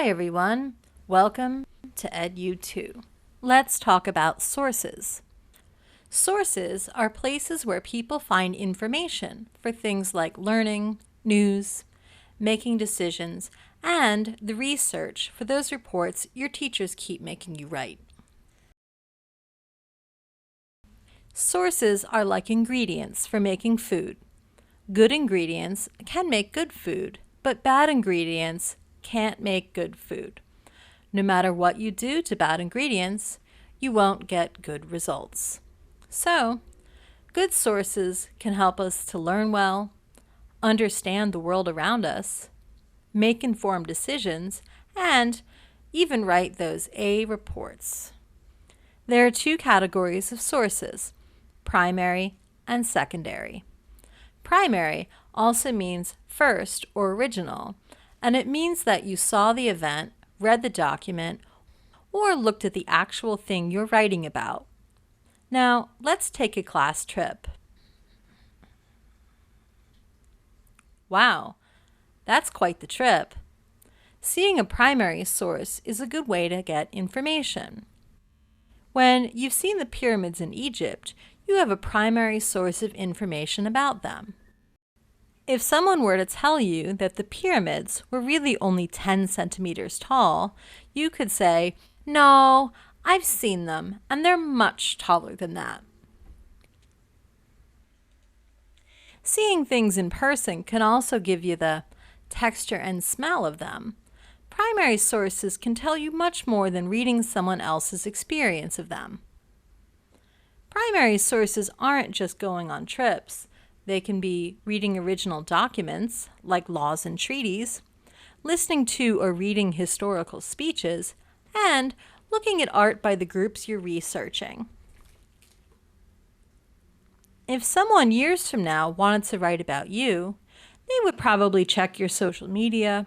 Hi everyone, welcome to EdYouToo. Let's talk about sources. Sources are places where people find information for things like learning, news, making decisions, and the research for those reports your teachers keep making you write. Sources are like ingredients for making food. Good ingredients can make good food, but bad ingredients can't make good food. No matter what you do to bad ingredients, you won't get good results. So, good sources can help us to learn well, understand the world around us, make informed decisions, and even write those A reports. There are two categories of sources, primary and secondary. Primary also means first or original, and it means that you saw the event, read the document, or looked at the actual thing you're writing about. Now, let's take a class trip. Wow, that's quite the trip. Seeing a primary source is a good way to get information. When you've seen the pyramids in Egypt, you have a primary source of information about them. If someone were to tell you that the pyramids were really only 10 centimeters tall, you could say, "No, I've seen them, and they're much taller than that." Seeing things in person can also give you the texture and smell of them. Primary sources can tell you much more than reading someone else's experience of them. Primary sources aren't just going on trips. They can be reading original documents, like laws and treaties, listening to or reading historical speeches, and looking at art by the groups you're researching. If someone years from now wanted to write about you, they would probably check your social media,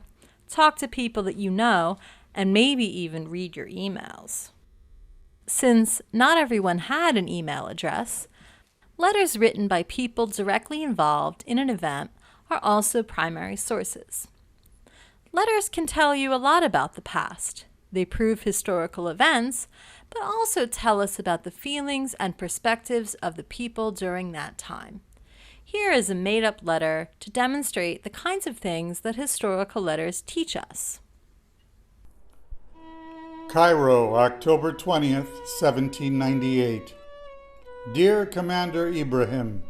talk to people that you know, and maybe even read your emails. Since not everyone had an email address, letters written by people directly involved in an event are also primary sources. Letters can tell you a lot about the past. They prove historical events, but also tell us about the feelings and perspectives of the people during that time. Here is a made-up letter to demonstrate the kinds of things that historical letters teach us. Cairo, October 20th, 1798. Dear Commander Ibrahim,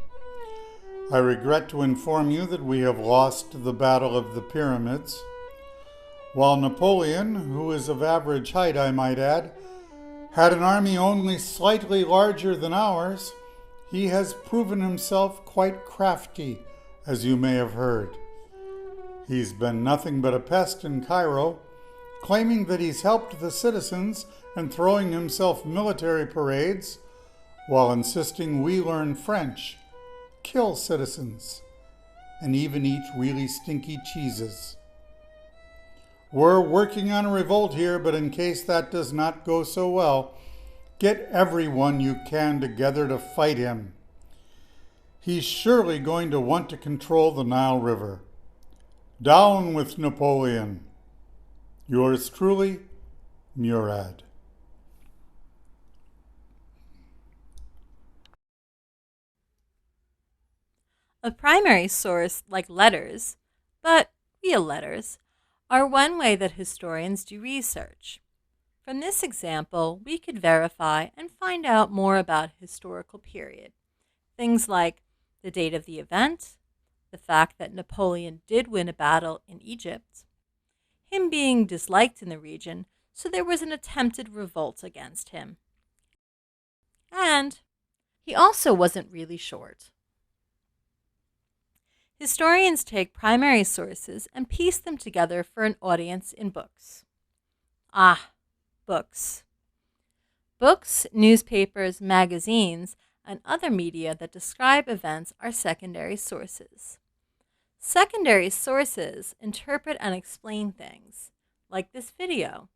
I regret to inform you that we have lost the Battle of the Pyramids. While Napoleon, who is of average height I might add, had an army only slightly larger than ours, he has proven himself quite crafty, as you may have heard. He's been nothing but a pest in Cairo, claiming that he's helped the citizens and throwing himself military parades, while insisting we learn French, kill citizens, and even eat really stinky cheeses. We're working on a revolt here, but in case that does not go so well, get everyone you can together to fight him. He's surely going to want to control the Nile River. Down with Napoleon. Yours truly, Murad. A primary source, like letters, but real letters, are one way that historians do research. From this example, we could verify and find out more about a historical period. Things like the date of the event, the fact that Napoleon did win a battle in Egypt, him being disliked in the region, so there was an attempted revolt against him. And he also wasn't really short. Historians take primary sources and piece them together for an audience in books. Books. Books, newspapers, magazines, and other media that describe events are secondary sources. Secondary sources interpret and explain things, like this video.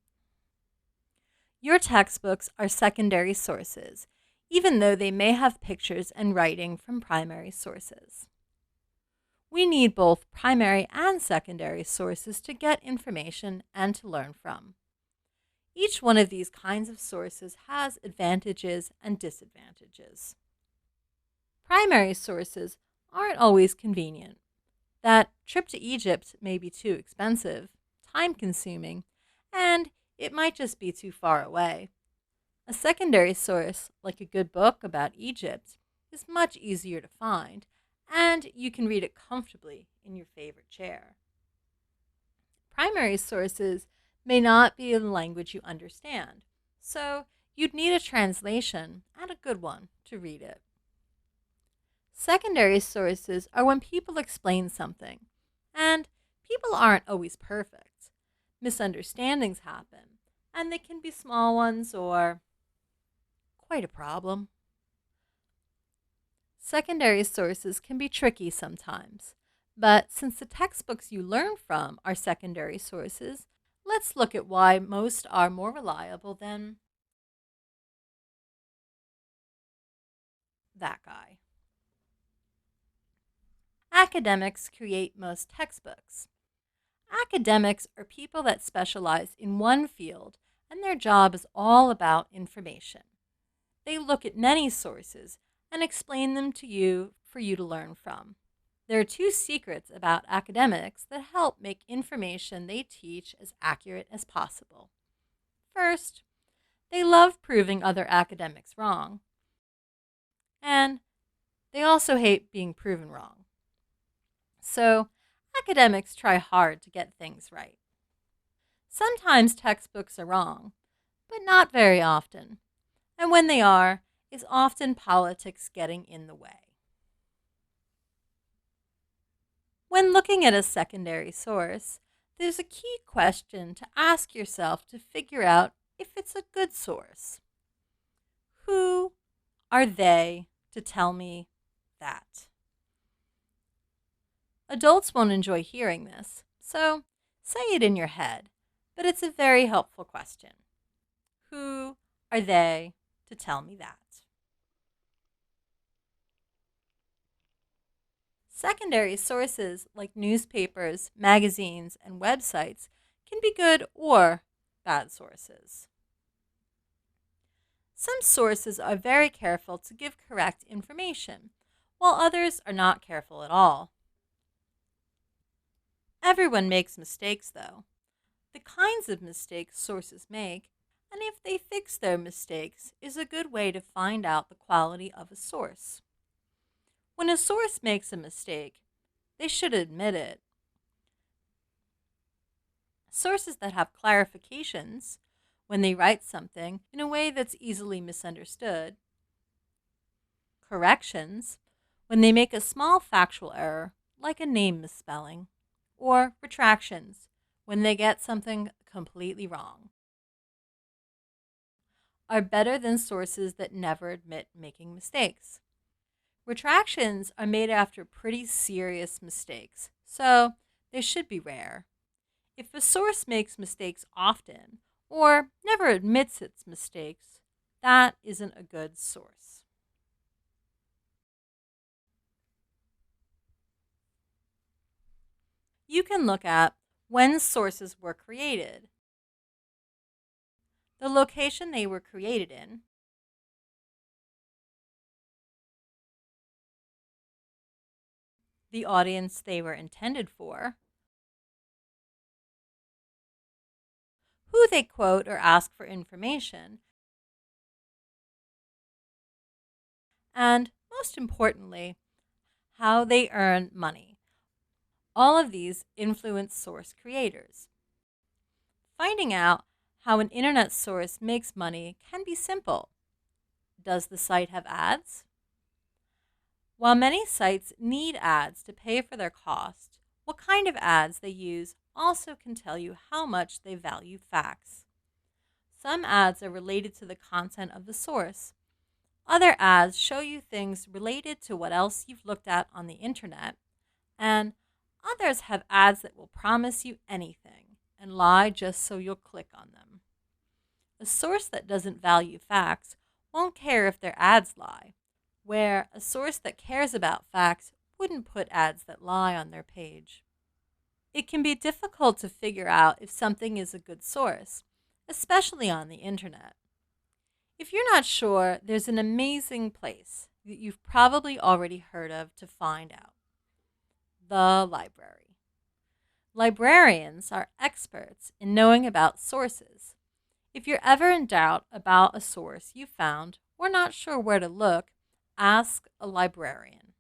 Your textbooks are secondary sources, even though they may have pictures and writing from primary sources. We need both primary and secondary sources to get information and to learn from. Each one of these kinds of sources has advantages and disadvantages. Primary sources aren't always convenient. That trip to Egypt may be too expensive, time consuming, and it might just be too far away. A secondary source, like a good book about Egypt, is much easier to find, and you can read it comfortably in your favorite chair. Primary sources may not be in a language you understand, so you'd need a translation, and a good one, to read it. Secondary sources are when people explain something, and people aren't always perfect. Misunderstandings happen, and they can be small ones or quite a problem. Secondary sources can be tricky sometimes, but since the textbooks you learn from are secondary sources, let's look at why most are more reliable than that guy. Academics create most textbooks. Academics are people that specialize in one field, and their job is all about information. They look at many sources and explain them to you for you to learn from. There are two secrets about academics that help make information they teach as accurate as possible. First, they love proving other academics wrong, and they also hate being proven wrong. So, academics try hard to get things right. Sometimes textbooks are wrong, but not very often. And when they are, is often politics getting in the way. When looking at a secondary source, there's a key question to ask yourself to figure out if it's a good source. Who are they to tell me that? Adults won't enjoy hearing this, so say it in your head, but it's a very helpful question. Who are they to tell me that? Secondary sources like newspapers, magazines, and websites can be good or bad sources. Some sources are very careful to give correct information, while others are not careful at all. Everyone makes mistakes, though. The kinds of mistakes sources make, and if they fix their mistakes, is a good way to find out the quality of a source. When a source makes a mistake, they should admit it. Sources that have clarifications when they write something in a way that's easily misunderstood, corrections when they make a small factual error like a name misspelling, or retractions when they get something completely wrong, are better than sources that never admit making mistakes. Retractions are made after pretty serious mistakes, so they should be rare. If a source makes mistakes often or never admits its mistakes, that isn't a good source. You can look at when sources were created, the location they were created in, the audience they were intended for, who they quote or ask for information, and most importantly, how they earn money. All of these influence source creators. Finding out how an internet source makes money can be simple. Does the site have ads? While many sites need ads to pay for their cost, what kind of ads they use also can tell you how much they value facts. Some ads are related to the content of the source. Other ads show you things related to what else you've looked at on the internet, and others have ads that will promise you anything and lie just so you'll click on them. A source that doesn't value facts won't care if their ads lie, where a source that cares about facts wouldn't put ads that lie on their page. It can be difficult to figure out if something is a good source, especially on the internet. If you're not sure, there's an amazing place that you've probably already heard of to find out: the library. Librarians are experts in knowing about sources. If you're ever in doubt about a source you found or not sure where to look, ask a librarian.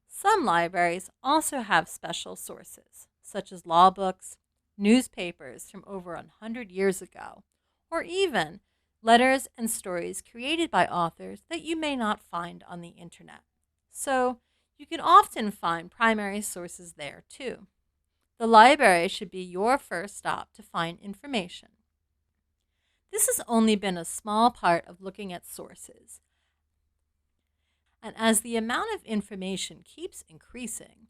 Some libraries also have special sources, such as law books, newspapers from over 100 years ago, or even letters and stories created by authors that you may not find on the internet. So you can often find primary sources there too. The library should be your first stop to find information. This has only been a small part of looking at sources, and as the amount of information keeps increasing,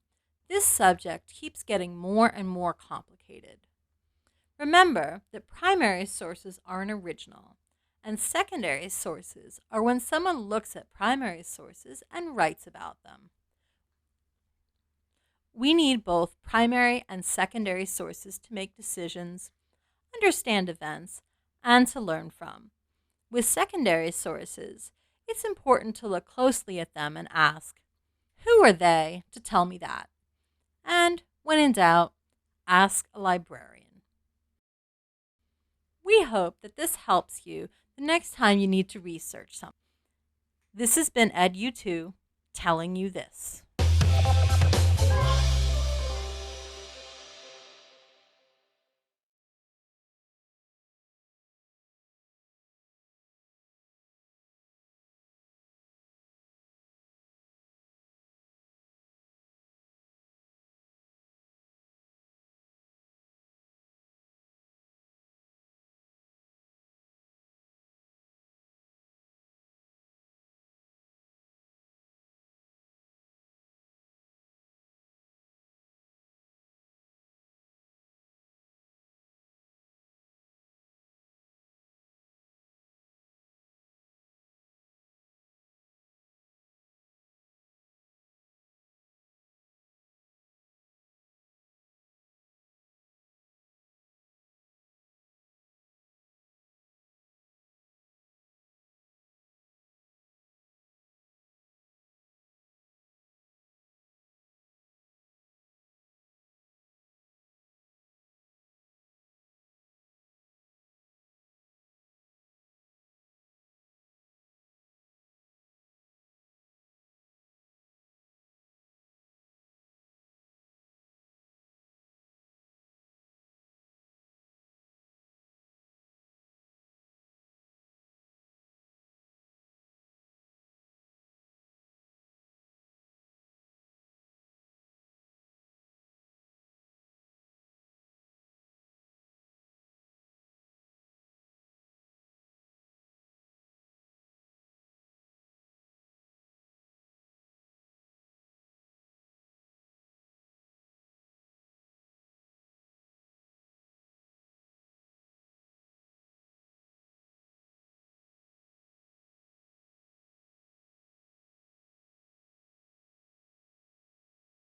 this subject keeps getting more and more complicated. Remember that primary sources are an original, and secondary sources are when someone looks at primary sources and writes about them. We need both primary and secondary sources to make decisions, understand events, and to learn from. With secondary sources, it's important to look closely at them and ask, who are they to tell me that? And when in doubt, ask a librarian. We hope that this helps you the next time you need to research something. This has been EdYouToo telling you this.